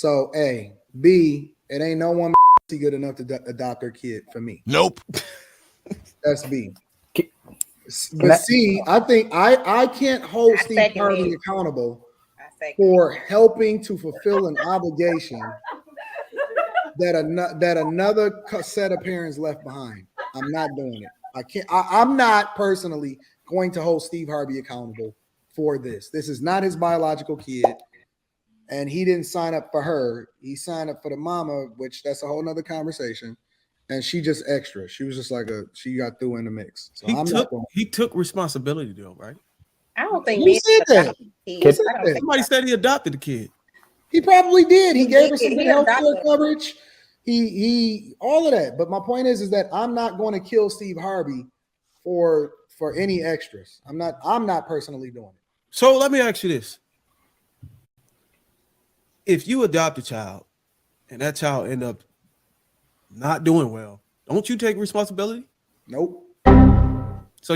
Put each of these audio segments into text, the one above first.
So A. B. It ain't no one good enough to adopt her kid for me. Nope. That's B. But C, I think I can't hold Steve Harvey accountable for helping to fulfill an obligation that another set of parents left behind. I'm not doing it. I can't. I'm not personally going to hold Steve Harvey accountable for this. This is not his biological kid, and he didn't sign up for her. He signed up for the mama, which that's a whole nother conversation. And she just extra. She was just like she got through in the mix. So he took responsibility though, right? I don't think who said that. Somebody said he adopted the kid. He probably did. He gave her some health care coverage. He all of that. But my point is that I'm not going to kill Steve Harvey for any extras. I'm not personally doing it. So let me ask you this. If you adopt a child and that child end up not doing well, don't you take responsibility? Nope. So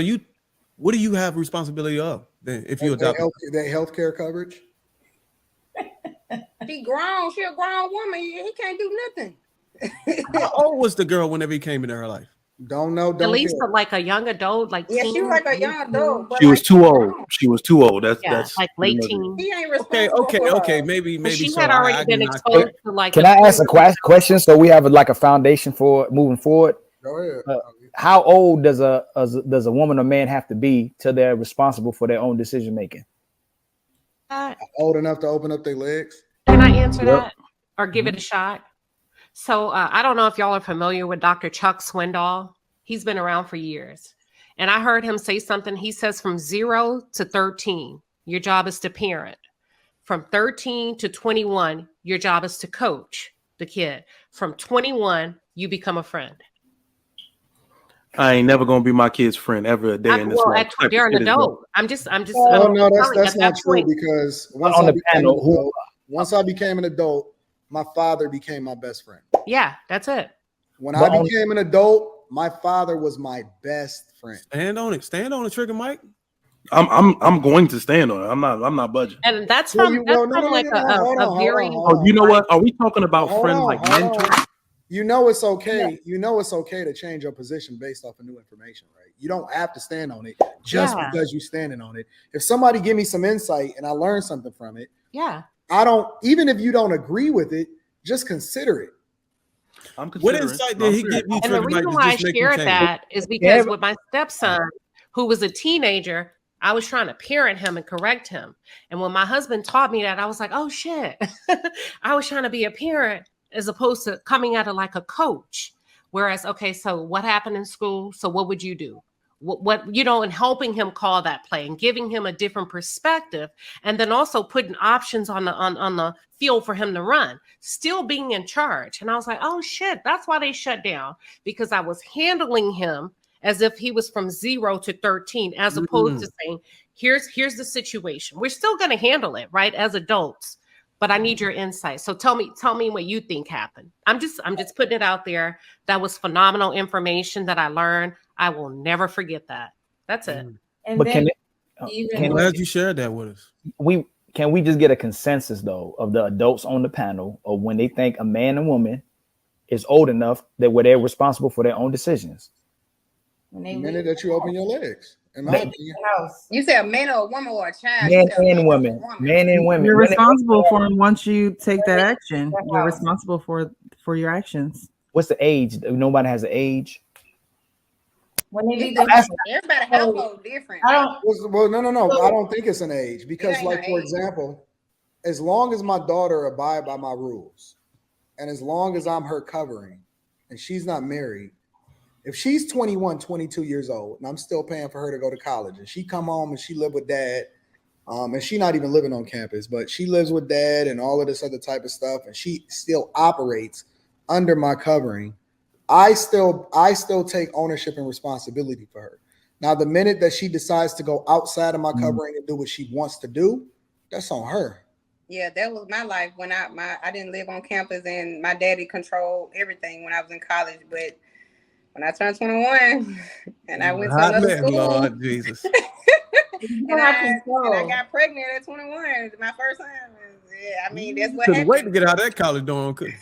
what do you have responsibility of then if you adopt that health care coverage? She grown. She a grown woman. He can't do nothing. How old was the girl whenever he came into her life? Don't know. At least like a young adult, like yeah, she was like a young adult. She was too old. She was too old. That's like late teen. He ain't responsible. Okay. Maybe she so had already been exposed to like. Can I ask a question so we have like a foundation for moving forward? Go ahead. How old does a woman or man have to be till they're responsible for their own decision making? Old enough to open up their legs? Can I answer that or give it a shot? So I don't know if y'all are familiar with Dr. Chuck Swindoll. He's been around for years. And I heard him say something. He says from 0 to 13, your job is to parent. From 13 to 21, your job is to coach the kid. From 21, you become a friend. I ain't never gonna be my kid's friend ever a day in this life. They're an adult. I'm just. Oh no, that's not true because once I became an adult, my father became my best friend. Yeah, that's it. When I became an adult, my father was my best friend. Stand on it. Stand on the trigger, Mike. I'm going to stand on it. I'm not budging. And that's from a very. Oh, you know what? Are we talking about friends like mentors? You know it's okay. Yeah. You know it's okay to change your position based off of new information, right? You don't have to stand on it just because you're standing on it. If somebody give me some insight and I learn something from it, I don't. Even if you don't agree with it, just consider it. What insight did he give you? And the reason why I shared that is because with my stepson, who was a teenager, I was trying to parent him and correct him. And when my husband taught me that, I was like, oh shit, I was trying to be a parent as opposed to coming at it like a coach. Whereas, okay, so what happened in school? So what would you do? What and helping him call that play and giving him a different perspective, and then also putting options on the field for him to run, still being in charge. And I was like, oh shit, that's why they shut down, because I was handling him as if he was from 0 to 13, as opposed to saying, here's the situation. We're still going to handle it, right, as adults, but I need your insight. So tell me what you think happened. I'm just putting it out there. That was phenomenal information that I learned. I will never forget that. That's it. And but I'm glad you shared that with us. Can we just get a consensus though of the adults on the panel of when they think a man and woman is old enough that where they're responsible for their own decisions? The minute that you open your legs. In my opinion. You say a man or a woman or a child? Man and women. Man and women. You're responsible for them once you take that action. You're responsible for your actions. What's the age? Nobody has an age. Everybody household different. Well, no. I don't think it's an age because, like, for example, as long as my daughter abide by my rules, and as long as I'm her covering, and she's not married, if she's 21, 22 years old, and I'm still paying for her to go to college, and she come home and she live with dad, and she not even living on campus, but she lives with dad and all of this other type of stuff, and she still operates under my covering, I still take ownership and responsibility for her. Now, the minute that she decides to go outside of my covering and do what she wants to do, that's on her. Yeah, that was my life when I didn't live on campus and my daddy controlled everything when I was in college. But when I turned 21 and I went to another school, Lord Jesus. and I got pregnant at 21. My first time. Yeah, I mean that's what Couldn't wait to happened. get out of that college dorm. Couldn't.